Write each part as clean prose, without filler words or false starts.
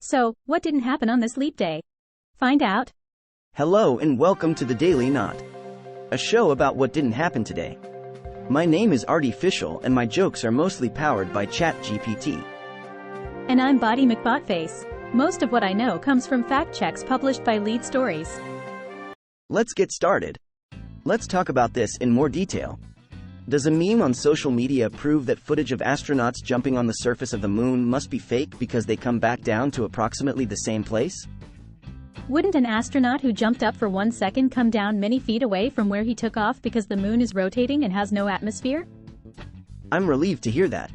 So, what didn't happen on this leap day? Find out. Hello and welcome to the Daily Knot, a show about what didn't happen today. My name is Artificial and my jokes are mostly powered by ChatGPT. And I'm Body McBotface. Most of what I know comes from fact checks published by Lead Stories. Let's get started. Let's talk about this in more detail. Does a meme on social media prove that footage of astronauts jumping on the surface of the moon must be fake because they come back down to approximately the same place? Wouldn't an astronaut who jumped up for 1 second come down many feet away from where he took off because the moon is rotating and has no atmosphere? I'm relieved to hear that.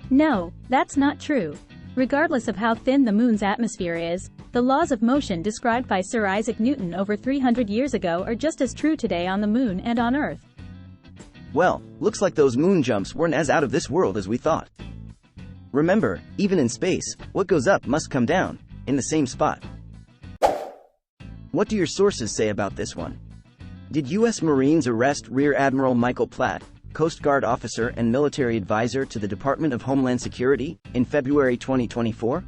No, that's not true. Regardless of how thin the moon's atmosphere is, the laws of motion described by Sir Isaac Newton over 300 years ago are just as true today on the moon and on Earth. Well, looks like those moon jumps weren't as out of this world as we thought. Remember, even in space, what goes up must come down, in the same spot. What do your sources say about this one? Did U.S. Marines arrest Rear Admiral Michael Platt, Coast Guard officer and military advisor to the Department of Homeland Security, in February 2024?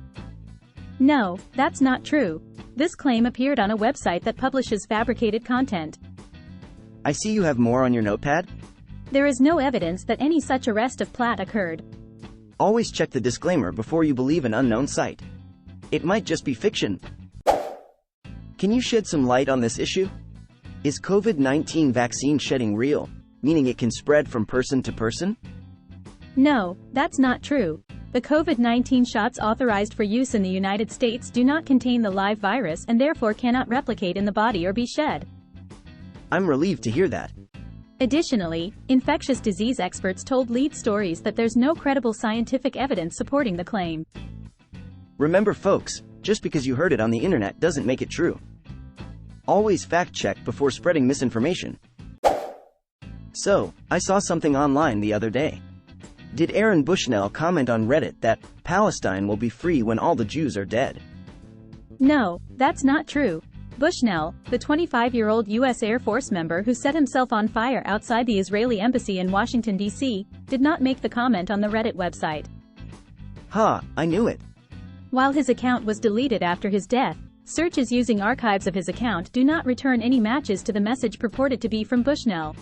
No, that's not true. This claim appeared on a website that publishes fabricated content. I see you have more on your notepad. There is no evidence that any such arrest of Platt occurred. Always check the disclaimer before you believe an unknown site. It might just be fiction. Can you shed some light on this issue? Is COVID-19 vaccine shedding real, meaning it can spread from person to person? No, that's not true. The COVID-19 shots authorized for use in the United States do not contain the live virus and therefore cannot replicate in the body or be shed. I'm relieved to hear that. Additionally, infectious disease experts told Lead Stories that there's no credible scientific evidence supporting the claim. Remember folks, just because you heard it on the internet doesn't make it true. Always fact check before spreading misinformation. So, I saw something online the other day. Did Aaron Bushnell comment on Reddit that Palestine will be free when all the Jews are dead? No, that's not true. Bushnell, the 25-year-old U.S. Air Force member who set himself on fire outside the Israeli embassy in Washington, D.C., did not make the comment on the Reddit website. I knew it. While his account was deleted after his death, searches using archives of his account do not return any matches to the message purported to be from Bushnell.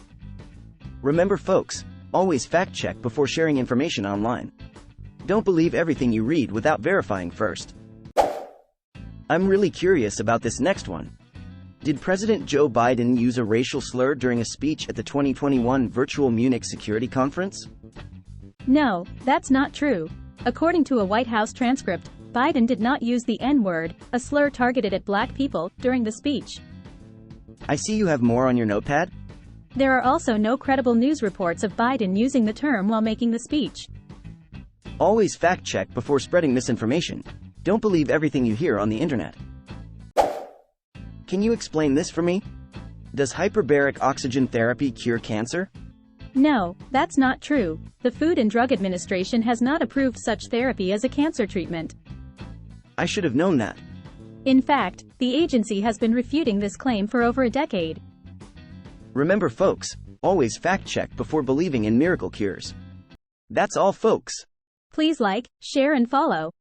Remember folks, always fact check before sharing information online. Don't believe everything you read without verifying first. I'm really curious about this next one. Did President Joe Biden use a racial slur during a speech at the 2021 virtual Munich security conference? No, that's not true. According to a White House transcript, Biden did not use the N-word, a slur targeted at black people, during the speech. I see you have more on your notepad. There are also no credible news reports of Biden using the term while making the speech. Always fact check before spreading misinformation. Don't believe everything you hear on the internet. Can you explain this for me? Does hyperbaric oxygen therapy cure cancer? No, that's not true. The Food and Drug Administration has not approved such therapy as a cancer treatment. I should have known that. In fact, the agency has been refuting this claim for over a decade. Remember folks, always fact check before believing in miracle cures. That's all folks. Please like, share and follow.